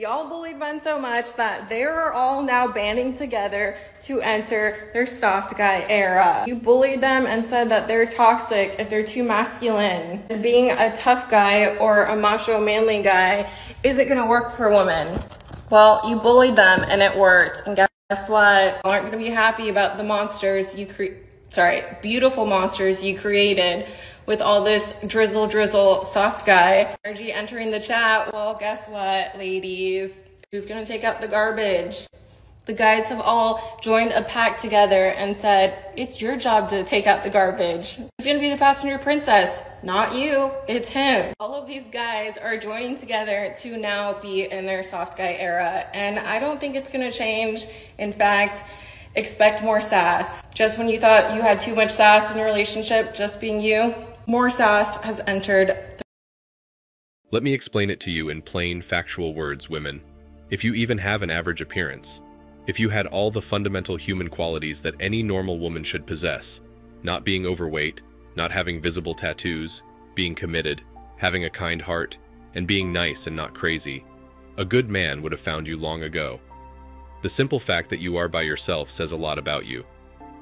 Y'all bullied men so much that they are all now banding together to enter their soft guy era. You bullied them and said that they're toxic if they're too masculine. Being a tough guy or a macho manly guy isn't gonna work for women. Well, you bullied them and it worked. And guess what? You aren't gonna be happy about the monsters beautiful monsters you created with all this drizzle drizzle soft guy energy entering the chat. Well, guess what, ladies? Who's gonna take out the garbage? The guys have all joined a pact together and said, it's your job to take out the garbage. Who's gonna be the passenger princess? Not you, it's him. All of these guys are joining together to now be in their soft guy era. And I don't think it's gonna change. In fact, expect more sass. Just when you thought you had too much sass in your relationship, just being you, more sass has entered. Let me explain it to you in plain, factual words, women. If you even have an average appearance, if you had all the fundamental human qualities that any normal woman should possess, not being overweight, not having visible tattoos, being committed, having a kind heart, and being nice and not crazy, a good man would have found you long ago. The simple fact that you are by yourself says a lot about you.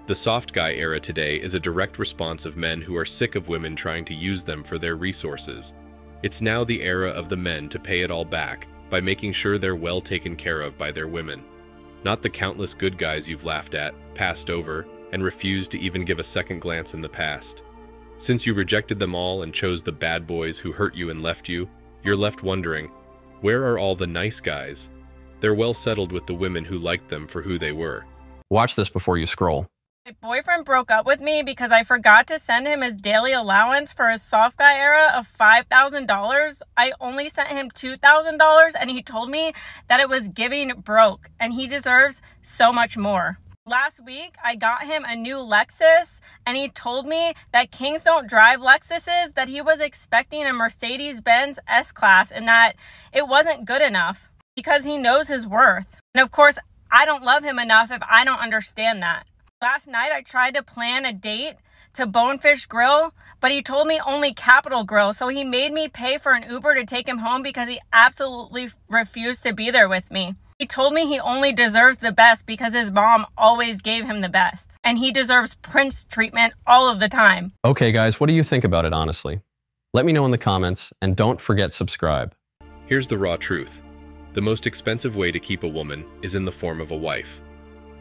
The soft guy era today is a direct response of men who are sick of women trying to use them for their resources. It's now the era of the men to pay it all back by making sure they're well taken care of by their women. Not the countless good guys you've laughed at, passed over, and refused to even give a second glance in the past. Since you rejected them all and chose the bad boys who hurt you and left you, you're left wondering, where are all the nice guys? They're well settled with the women who liked them for who they were. Watch this before you scroll. My boyfriend broke up with me because I forgot to send him his daily allowance for his soft guy era of $5,000. I only sent him $2,000 and he told me that it was giving broke and he deserves so much more. Last week, I got him a new Lexus and he told me that kings don't drive Lexuses, that he was expecting a Mercedes-Benz S-Class and that it wasn't good enough because he knows his worth. And of course, I don't love him enough if I don't understand that. Last night, I tried to plan a date to Bonefish Grill, but he told me only Capital Grill, so he made me pay for an Uber to take him home because he absolutely refused to be there with me. He told me he only deserves the best because his mom always gave him the best, and he deserves Prince treatment all of the time. Okay, guys, what do you think about it, honestly? Let me know in the comments, and don't forget subscribe. Here's the raw truth. The most expensive way to keep a woman is in the form of a wife.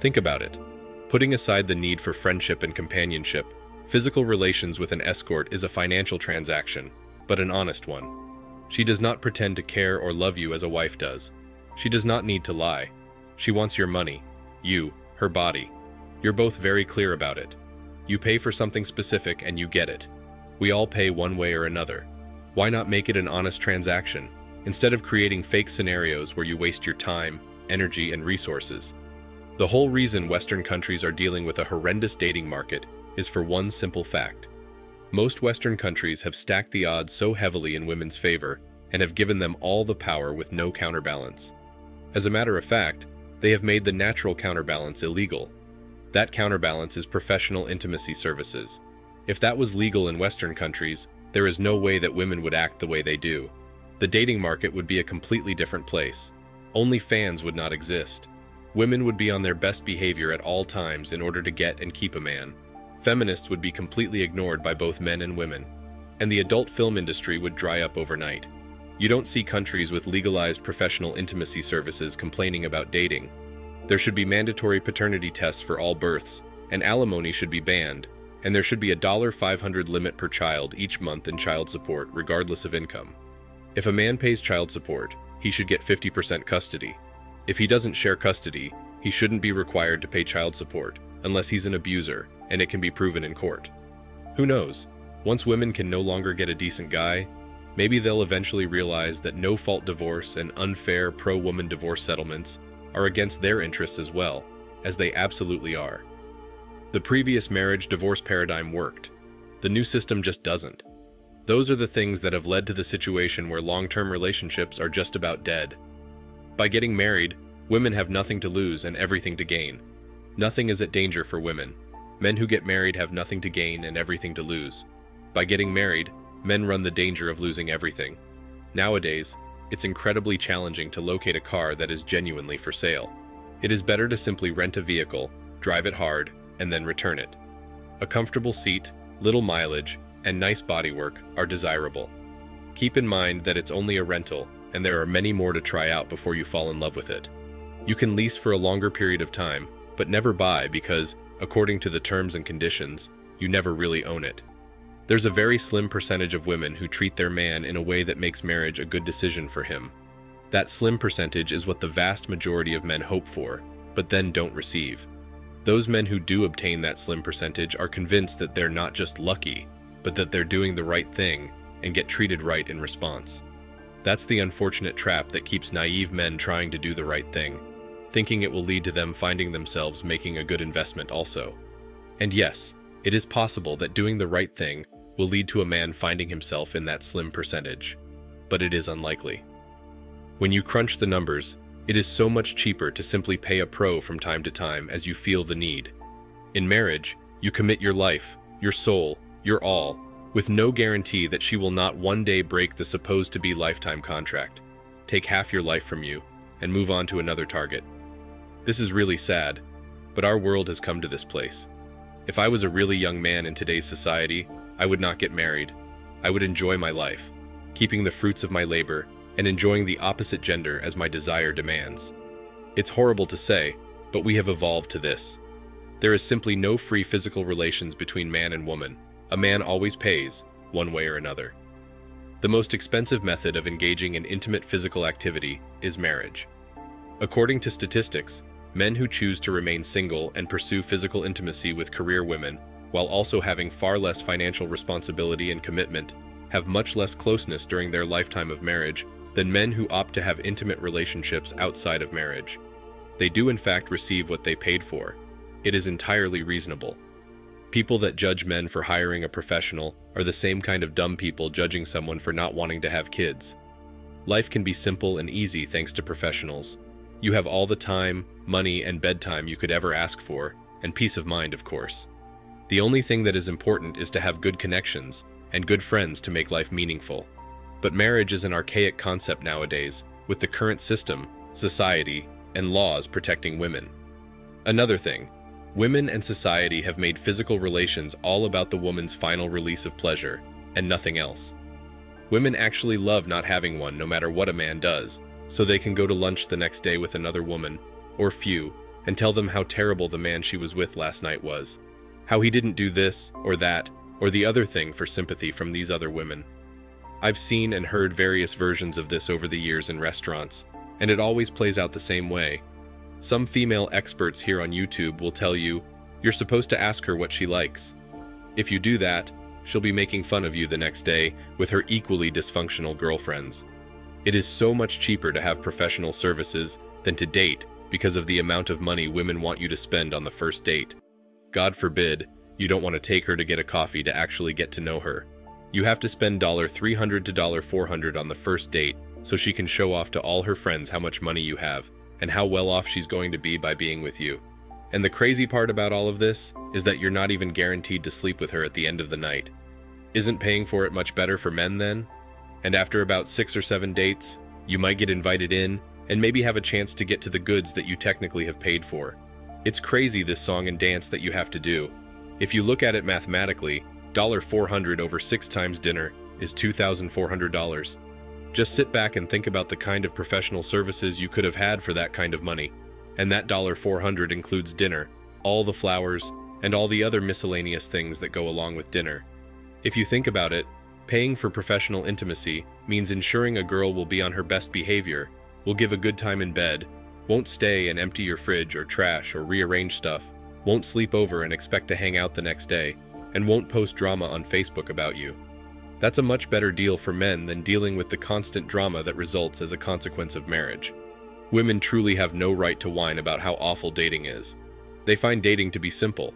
Think about it. Putting aside the need for friendship and companionship, physical relations with an escort is a financial transaction, but an honest one. She does not pretend to care or love you as a wife does. She does not need to lie. She wants your money, you, her body. You're both very clear about it. You pay for something specific and you get it. We all pay one way or another. Why not make it an honest transaction, instead of creating fake scenarios where you waste your time, energy, and resources? The whole reason Western countries are dealing with a horrendous dating market is for one simple fact. Most Western countries have stacked the odds so heavily in women's favor and have given them all the power with no counterbalance. As a matter of fact, they have made the natural counterbalance illegal. That counterbalance is professional intimacy services. If that was legal in Western countries, there is no way that women would act the way they do. The dating market would be a completely different place. Only fans would not exist. Women would be on their best behavior at all times in order to get and keep a man. Feminists would be completely ignored by both men and women. And the adult film industry would dry up overnight. You don't see countries with legalized professional intimacy services complaining about dating. There should be mandatory paternity tests for all births, and alimony should be banned, and there should be a $500 limit per child each month in child support, regardless of income. If a man pays child support, he should get 50% custody. If he doesn't share custody, he shouldn't be required to pay child support, unless he's an abuser, and it can be proven in court. Who knows? Once women can no longer get a decent guy, maybe they'll eventually realize that no-fault divorce and unfair pro-woman divorce settlements are against their interests as well, as they absolutely are. The previous marriage-divorce paradigm worked. The new system just doesn't. Those are the things that have led to the situation where long-term relationships are just about dead. By getting married, women have nothing to lose and everything to gain. Nothing is at danger for women. Men who get married have nothing to gain and everything to lose. By getting married, men run the danger of losing everything. Nowadays, it's incredibly challenging to locate a car that is genuinely for sale. It is better to simply rent a vehicle, drive it hard, and then return it. A comfortable seat, little mileage, and nice bodywork are desirable. Keep in mind that it's only a rental, and there are many more to try out before you fall in love with it. You can lease for a longer period of time, but never buy because, according to the terms and conditions, you never really own it. There's a very slim percentage of women who treat their man in a way that makes marriage a good decision for him. That slim percentage is what the vast majority of men hope for, but then don't receive. Those men who do obtain that slim percentage are convinced that they're not just lucky, but that they're doing the right thing and get treated right in response. That's the unfortunate trap that keeps naive men trying to do the right thing, thinking it will lead to them finding themselves making a good investment also. And yes, it is possible that doing the right thing will lead to a man finding himself in that slim percentage, but it is unlikely. When you crunch the numbers, it is so much cheaper to simply pay a pro from time to time as you feel the need. In marriage, you commit your life, your soul, your all, with no guarantee that she will not one day break the supposed-to-be lifetime contract, take half your life from you, and move on to another target. This is really sad, but our world has come to this place. If I was a really young man in today's society, I would not get married. I would enjoy my life, keeping the fruits of my labor and enjoying the opposite gender as my desire demands. It's horrible to say, but we have evolved to this. There is simply no free physical relations between man and woman. A man always pays, one way or another. The most expensive method of engaging in intimate physical activity is marriage. According to statistics, men who choose to remain single and pursue physical intimacy with career women, while also having far less financial responsibility and commitment, have much less closeness during their lifetime of marriage than men who opt to have intimate relationships outside of marriage. They do in fact receive what they paid for. It is entirely reasonable. People that judge men for hiring a professional are the same kind of dumb people judging someone for not wanting to have kids. Life can be simple and easy thanks to professionals. You have all the time, money, and bedtime you could ever ask for, and peace of mind, of course. The only thing that is important is to have good connections and good friends to make life meaningful. But marriage is an archaic concept nowadays, with the current system, society, and laws protecting women. Another thing, women and society have made physical relations all about the woman's final release of pleasure, and nothing else. Women actually love not having one no matter what a man does, so they can go to lunch the next day with another woman, or few, and tell them how terrible the man she was with last night was, how he didn't do this, or that, or the other thing for sympathy from these other women. I've seen and heard various versions of this over the years in restaurants, and it always plays out the same way. Some female experts here on YouTube will tell you, you're supposed to ask her what she likes. If you do that, she'll be making fun of you the next day with her equally dysfunctional girlfriends. It is so much cheaper to have professional services than to date because of the amount of money women want you to spend on the first date. God forbid, you don't want to take her to get a coffee to actually get to know her. You have to spend $300 to $400 on the first date so she can show off to all her friends how much money you have and how well off she's going to be by being with you. And the crazy part about all of this is that you're not even guaranteed to sleep with her at the end of the night. Isn't paying for it much better for men then? And after about 6 or 7 dates, you might get invited in and maybe have a chance to get to the goods that you technically have paid for. It's crazy, this song and dance that you have to do. If you look at it mathematically, $400 over 6 times dinner is $2,400. Just sit back and think about the kind of professional services you could have had for that kind of money. And that $400 includes dinner, all the flowers, and all the other miscellaneous things that go along with dinner. If you think about it, paying for professional intimacy means ensuring a girl will be on her best behavior, will give a good time in bed, won't stay and empty your fridge or trash or rearrange stuff, won't sleep over and expect to hang out the next day, and won't post drama on Facebook about you. That's a much better deal for men than dealing with the constant drama that results as a consequence of marriage. Women truly have no right to whine about how awful dating is. They find dating to be simple.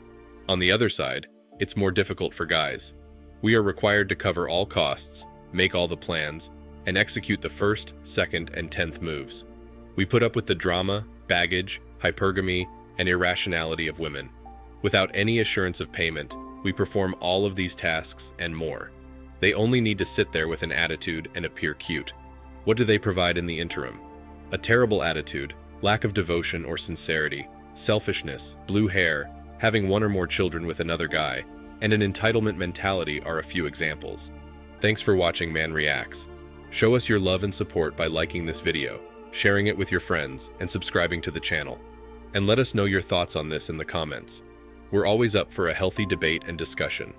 On the other side, it's more difficult for guys. We are required to cover all costs, make all the plans, and execute the first, second, and 10th moves. We put up with the drama, baggage, hypergamy, and irrationality of women. Without any assurance of payment, we perform all of these tasks and more. They only need to sit there with an attitude and appear cute. What do they provide in the interim? A terrible attitude, lack of devotion or sincerity, selfishness, blue hair, having one or more children with another guy, and an entitlement mentality are a few examples. Thanks for watching Man Reacts. Show us your love and support by liking this video, sharing it with your friends, and subscribing to the channel. And let us know your thoughts on this in the comments. We're always up for a healthy debate and discussion.